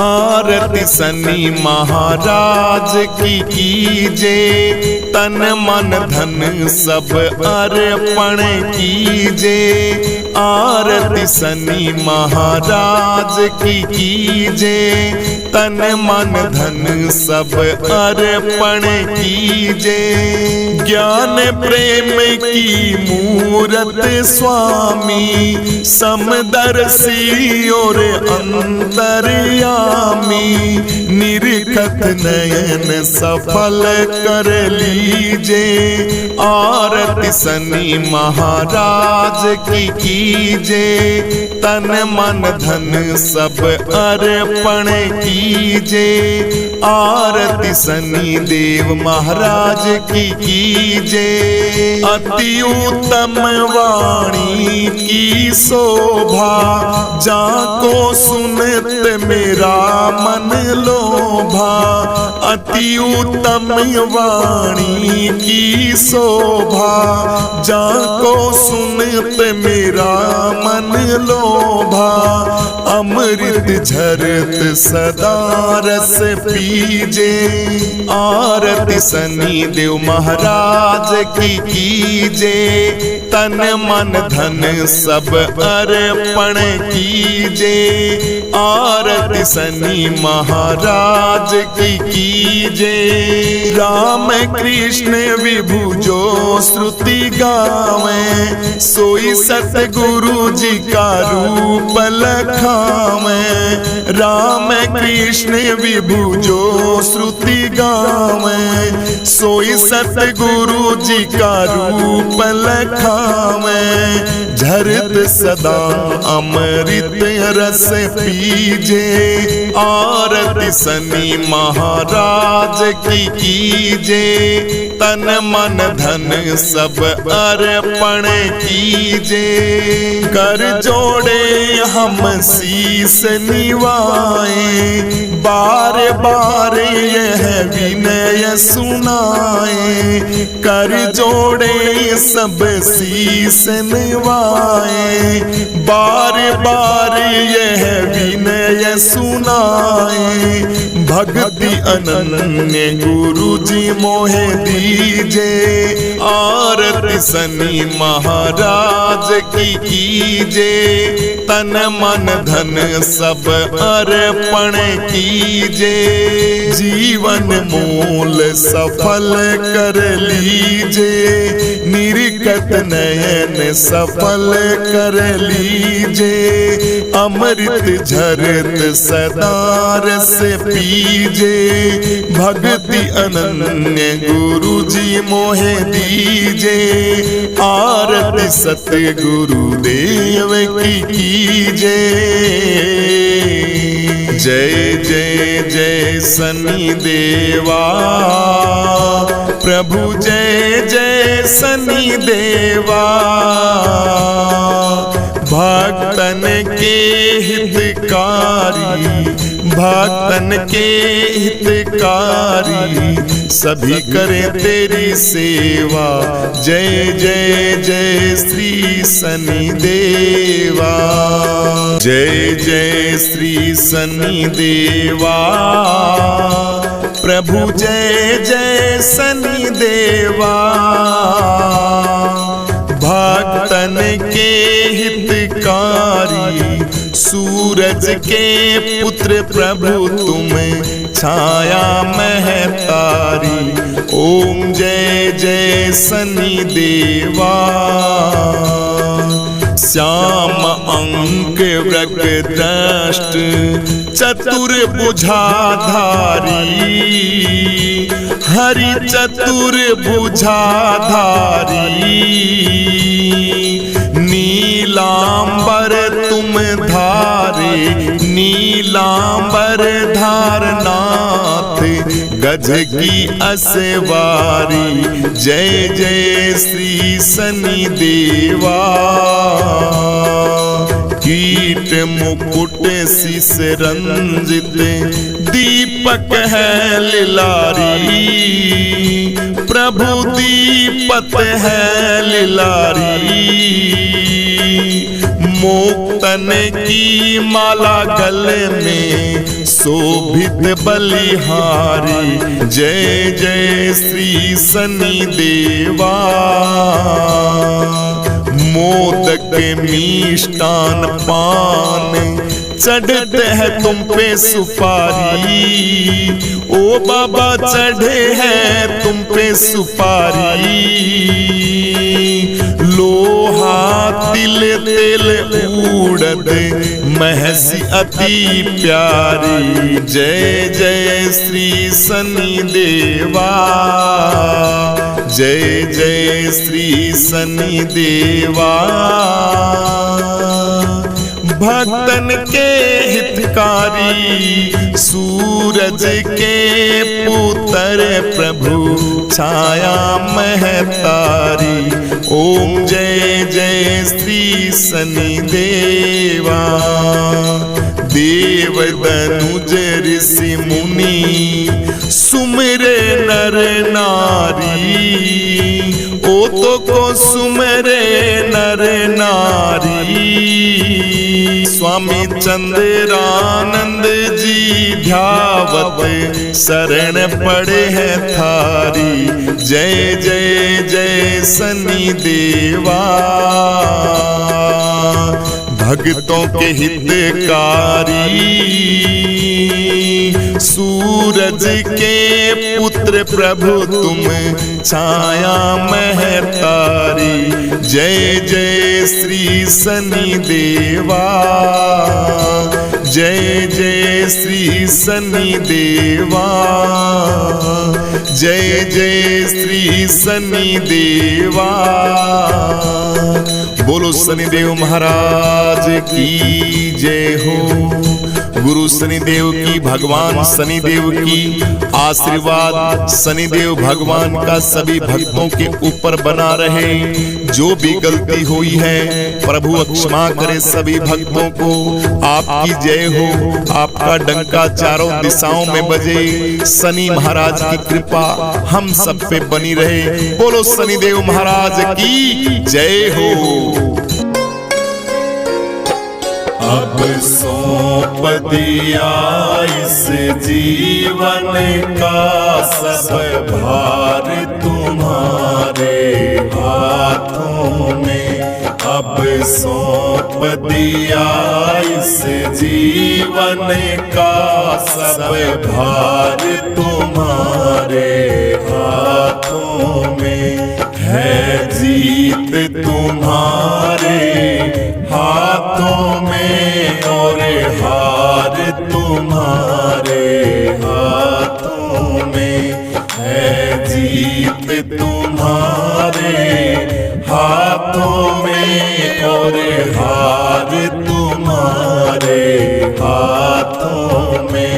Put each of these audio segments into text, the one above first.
आरती शनि महाराज की कीजे, तन मन धन सब अर्पण कीजे। आरती शनि महाराज की कीजे, तन मन धन सब अर्पण कीजे। ज्ञान प्रेम की मूरत स्वामी, समदर्शी और अंतर्यामी। निरखत नयन सफल कर लीजे, आरती शनि महाराज की कीजे। तन मन धन सब अर्पण कीजे, आरती शनि देव महाराज की कीजे। अति उत्तम वाणी की शोभा, जाको सुनत मेरा मन लोभा। अति उत्तम वाणी की शोभा, जाको सुनत मेरा मन लोभा। अमृत झरत सदा रस पीजे, आरती शनि देव महाराज की कीजे। तन मन धन सब अर्पण कीजे, आरती शनि महाराज की कीजे। राम कृष्ण विभु जो श्रुति गावे, सोई सतगुरु जी का रूप लखावे। राम कृष्ण विभु जो श्रुति गावे, सोई सतगुरु जी का रूप लखावे। झरत सदा अमृत रस पीजे, आरती शनि महाराज की कीजे। तन मन धन सब अर्पण कीजे। कर जोड़े हम शीस निवाए, बार बार यह विनय सुनाए। कर जोड़े सब शीस निवाए, बार बार यह विनय सुनाए। भक्ति अनन्य गुरु जी मोहे दीजे, आरती शनि महाराज की कीजे। तन मन धन सब अर्पण कीजे। जीवन मूल सफल कर लीजे, निरखत नयन सफल कर लीजे। अमृत झरत सदा रस पीजे, भक्ति अनन्य गुरु जी मोहे दीजे। आरती सतगुरु देव की कीजे। जय जय जय शनि देवा, प्रभु जय जय शनि देवा। भक्तन के हितकारी, भक्तन के हितकारी, सभी करें तेरी सेवा। जय जय जय श्री शनि देवा, जय जय श्री शनि देवा। प्रभु जय जय शनि देवा। भक्तन के हितकारी, सूरज के पुत्र प्रभु तुम छाया महतारी। ओम जय जय शनि देवा। श्याम अंक वृक दृष्ट, चतुर बुझाधारी। हरि चतुर बुझाधारी, नीलांबर तुम धारे। नीलांबर धारनाथ, गज की असवारी। जय जय श्री शनि देवा। कीट मुकुट शीस रंजित, दीपक है लिलारी। प्रभु दीपत है लिलारी। मुक्तन की माला गले में, शोभित बलिहारी। जय जय श्री शनि देवा। मोदक मिष्टान पान चढ़ते हैं तुम पे सुपारी। ओ बाबा चढ़े हैं तुम पे सुपारी। लोहा तिल तेल उड़द महसी अति प्यारी। जय जय श्री शनि देवा। जय जय श्री शनि देवा। भक्तन के हितकारी सूरज के पुत्र प्रभु छाया महतारी। ओम जय जय श्री शनि देवा। देव दनुज ऋषि मुनि सुमिरे नर नारी। ओ तो को सुमिरे नर नारी। स्वामी चंद्रानंद जी ध्यावत शरण पड़े हैं थारी। जय जय जय शनि देवा। भक्तों के हितकारी सूरज के पुत्र प्रभु तुम छाया महतारी। जय जय श्री शनि देवा। जय जय श्री शनि देवा। जय जय श्री शनि देवा। बोलो शनिदेव महाराज की जय हो। गुरु शनिदेव की, भगवान शनिदेव की आशीर्वाद शनिदेव भगवान का सभी भक्तों के ऊपर बना रहे। जो भी गलती हुई है प्रभु क्षमा करे सभी भक्तों को। आपकी जय हो। आपका डंका चारों दिशाओं में बजे। शनि महाराज की कृपा हम सब पे बनी रहे। बोलो शनिदेव महाराज की जय हो। अब सौंप दिया इस जीवन का सब भार तुम्हारे हाथों में। अब सौंप दिया इस जीवन का सब भार तुम्हारे हाथों में। है जीत तुम्हारे हाथों में और हार तुम्हारे हाथों में। है जीत तुम्हारे हाथों में और हार तुम्हारे हाथों में।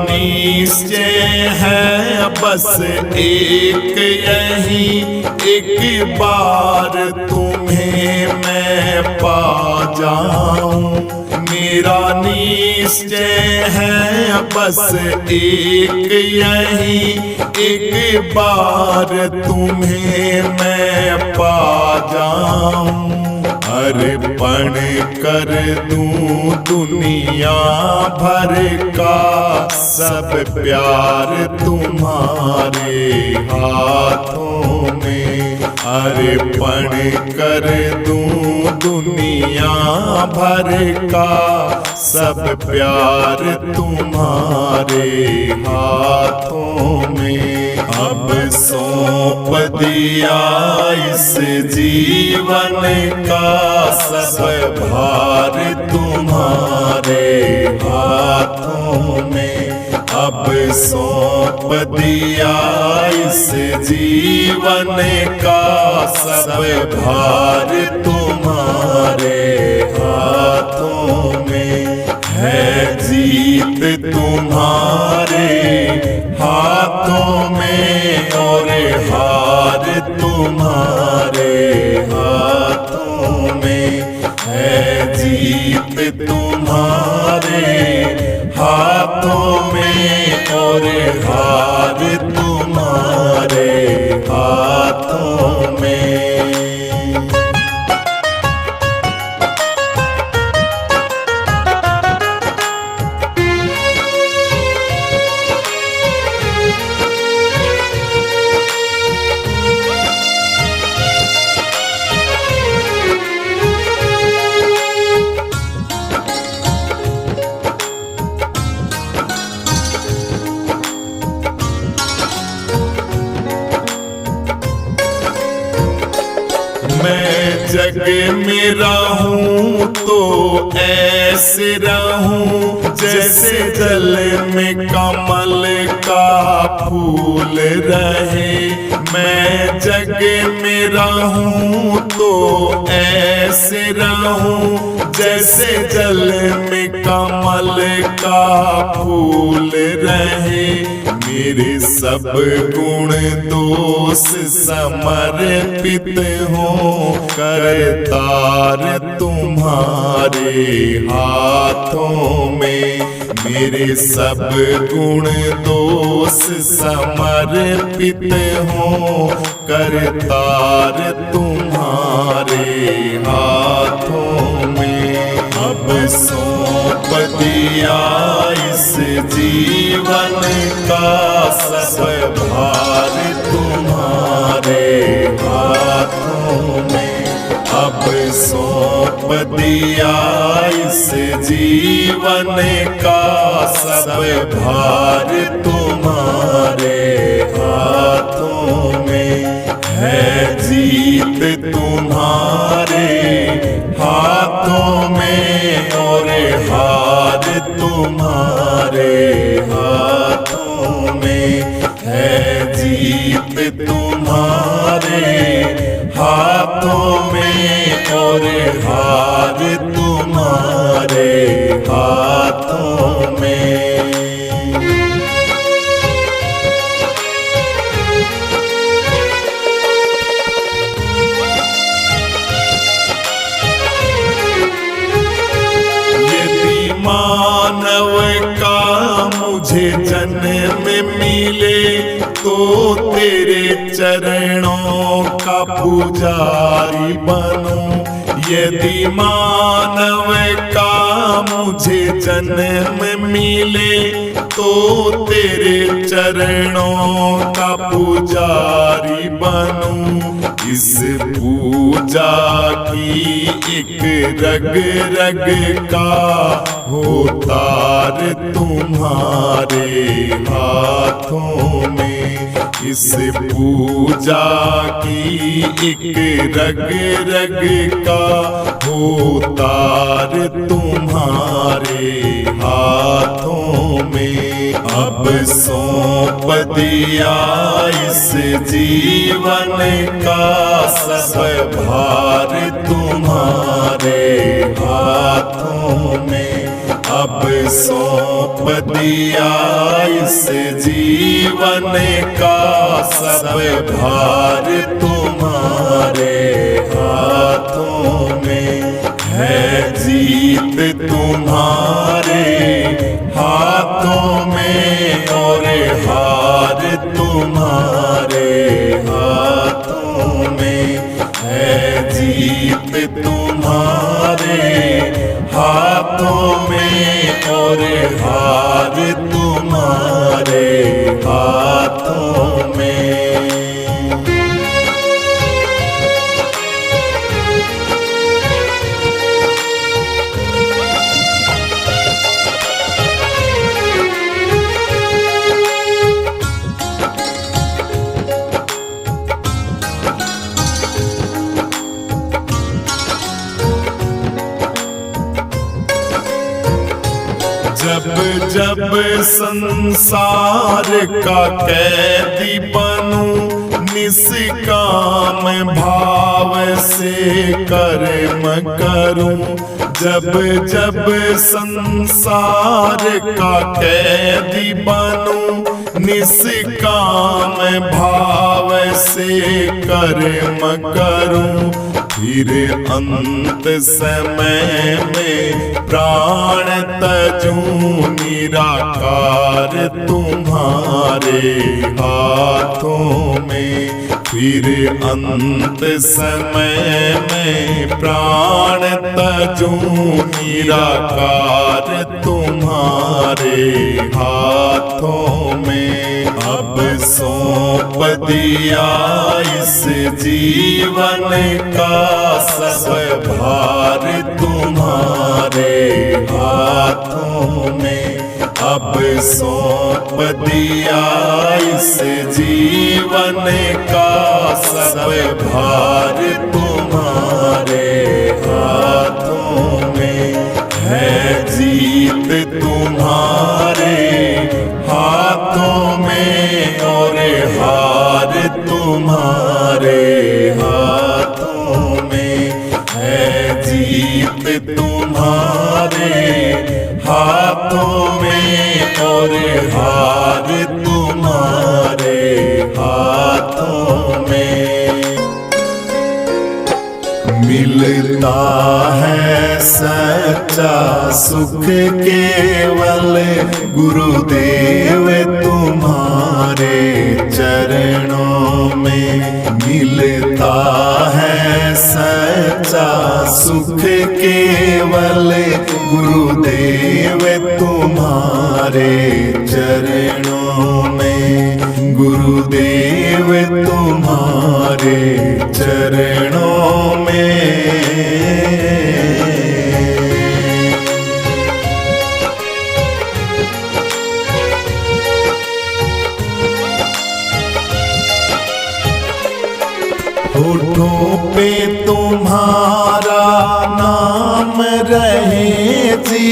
निश्चय है बस एक यही, एक बार तुम्हें मैं पा जाऊं। मेरा निश्चय है बस एक यही, एक बार तुम्हें मैं पा जाऊं। अर्पण कर दूं दुनिया भर का सब प्यार तुम्हारे हाथों में। अर्पण कर दूं दुनिया भर का सब प्यार तुम्हारे हाथों में। अब सौंप दिया इस जीवन का सब भार तुम्हारे हाथों में। अब सौंप दिया इस जीवन का सब भार तुम्हारे हाथों में। है जीत तुम्हारे हाथों में और हार तुम्हारे हाथों में। है जीत तुम्हारे हाथों में और हार भार तुम्हारे हाथों में। मैं जग में रहूं तो ऐसे रहूं जैसे जल में कमल का फूल रहे। मैं जग में रहूं तो ऐसे रहूं जैसे जल में कमल का फूल रहे। मेरे सब गुण दोष समर्पित हो करतार तुम्हारे हाथों में। मेरे सब गुण दोष समर्पित हो करतार तुम्हारे हाथों में। अब सौंप दिया इस जीवन का सब भार तुम्हारे हाथों में। अब सौंप दिया इस जीवन का सब भार तुम्हारे हाथों में। है जीत तुम्हारे हाथों में और हार तुम्हारे हाथों में। है जीत तुम्हारे हाथों में और हार तुम्हारे हाथों में। मानव का मुझे जन्म मिले तो तेरे चरणों का पुजारी बनूं। यदि मानव का मुझे जन्म मिले तो तेरे चरणों का पुजारी बनूं। इस पूजा की एक रग रग का हो तार तुम्हारे हाथों में। इस पूजा की एक रग रग का हो तार तुम्हारे हाथों में। अब सौंप दिया इस जीवन का सब भार तुम्हारे हाथों में। अब सौंप दिया इस जीवन का सब भार तुम्हारे हाथों में। है जीत तुम्हारे हाथों में और हार तुम्हारे हाथों में। है जीत तुम्हारे हाथों में और हार तुम्हारे हाथों में। जब जब संसार का कैदी बनूं निष्काम भाव से कर्म करूं। जब जब संसार का कैदी बनूं निष्काम भाव से कर्म करूं। फिर अंत समय में प्राण तजूं निराकार तुम्हारे हाथों में। फिर अंत समय में प्राण तजूं निराकार तुम्हारे हाथों में। अब सौंप दिया इस जीवन का सब भार तुम्हारे हाथों में। अब सौंप दिया इस जीवन का सब भार तुम्हारे हाथों में। है जीत तुम्हारे हाथों में और हार तुम्हारे हाथों में। है जीत तुम्हारे हाथों में और हार तुम्हारे हाथों में। मिलता है सच्चा सुख केवल गुरुदेव तुम्हारे चरणों में। मिलता है सच्चा सुख केवल गुरुदेव तुम्हारे चरणों में। गुरुदेव तुम्हारे चरणों में। होठों पे तुम्हारा नाम रहे जी,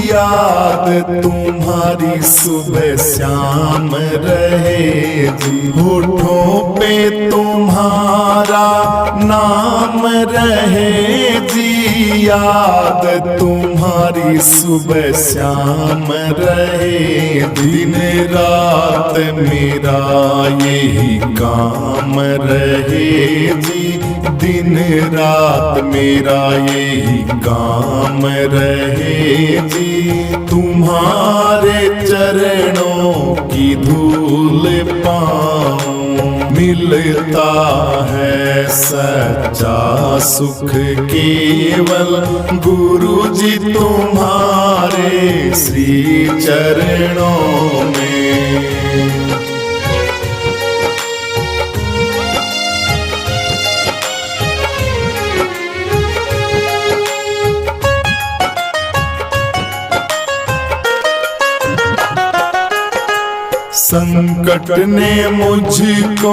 याद तुम्हारी सुबह शाम रहे जी। होठों पे तुम्हारा नाम रहे जी, याद तुम्हारी सुबह शाम रहे। दिन रात मेरा यही काम रहे जी, दिन रात मेरा यही काम रहे जी। तुम्हारे चरणों की धूल पाऊं, मिलता है सच्चा सुख केवल गुरु जी तुम्हारे श्री चरणों में। संकट ने मुझको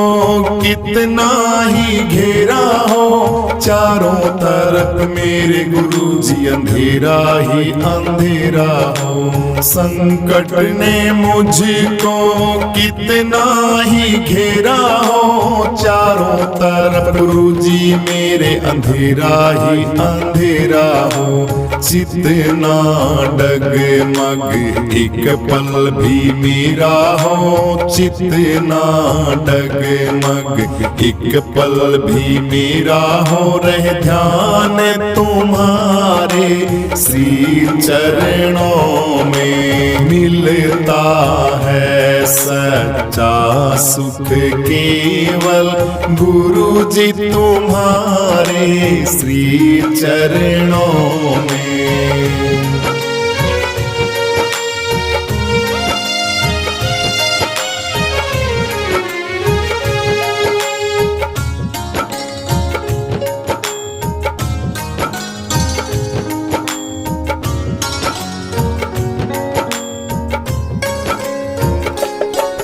कितना ही घेरा हो, चारों तरफ मेरे गुरुजी अंधेरा ही अंधेरा हो। संकट ने मुझको कितना ही घेरा हो, चारों तरफ गुरुजी मेरे अंधेरा ही अंधेरा हो। जितना डगमग एक पल भी मेरा हो, जितना डगमग एक पल भी मेरा हो। रहे ध्यान तुम्हारे श्री चरणों में, मिलता है सच्चा सुख केवल गुरु जी तुम्हारे श्री चरणों में।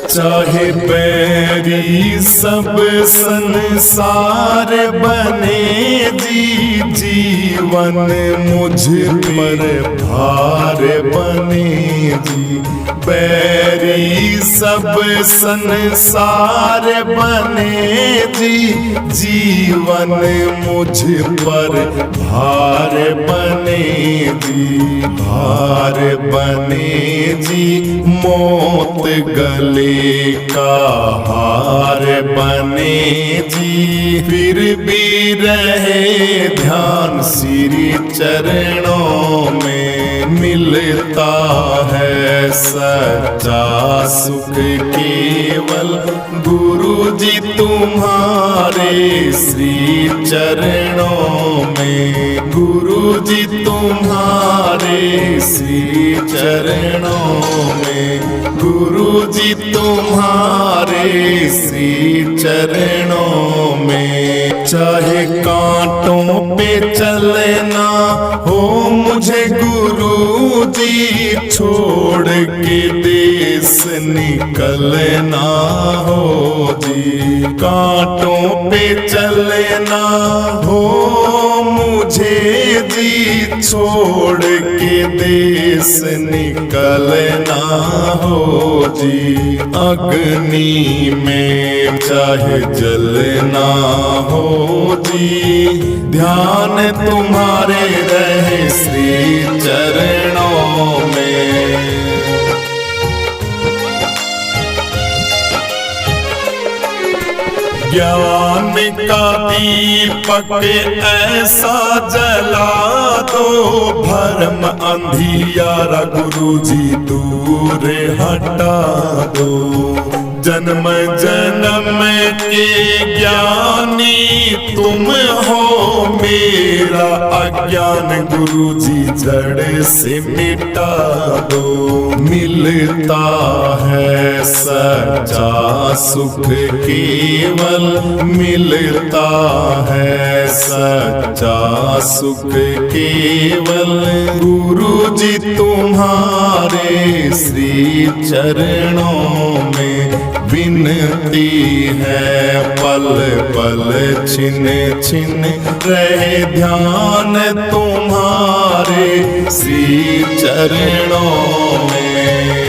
चाहे बैरी सब संसार बने जी, जीवन मुझ पर भार बने जी। बैरी सब संसार बने जी, जीवन मुझ पर भार बने जी। भार बने जी, मौत गले का हार बने जी, फिर भी रहे ध्यान श्री चरणों में। मिलता है सच्चा सुख केवल गुरु जी तुम्हारे श्री चरणों में। गुरु जी तुम्हारे श्री चरणों में। गुरु जी तुम्हारे श्री चरणों में। चाहे कांटों पे चलना हो मुझे गुरु जी, छोड़ के देश निकलना हो जी। कांटों पे चलना हो मुझे जी, छोड़ के देश निकलना हो जी। अग्नि में चाहे जलना हो जी, ध्यान तुम्हारे रहे श्री चरणों में। ज्ञान का दीपक ऐसा जला दो, भरम अंधियारा गुरु जी दूर हटा दो। जन्म जन्म के ज्ञानी तुम हो, मेरा अज्ञान गुरु जी जड़ से मिटा दो। मिलता है सच्चा सुख केवल, मिलता है सच्चा सुख केवल गुरु जी तुम्हारे श्री चरणों में। विनती है पल पल छिन छिन रहे ध्यान तुम्हारे श्री चरणों में।